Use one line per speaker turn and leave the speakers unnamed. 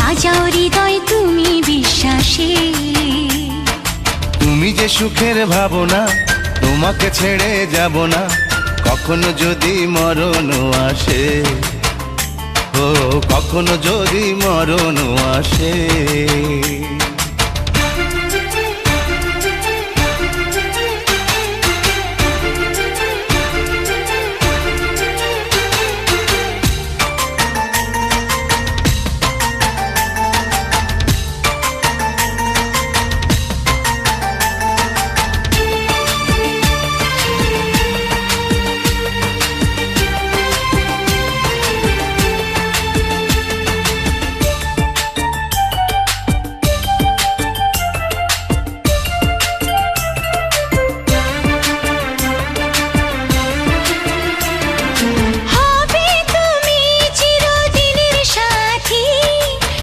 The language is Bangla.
সাজাও হৃদয় তুমি বিশ্বাসে।
তুমি যে সুখের ভাবনা, তোমাকে ছেড়ে যাব না কখনো যদি মরণ আসে। ও কখনো যদি মরণ আসে।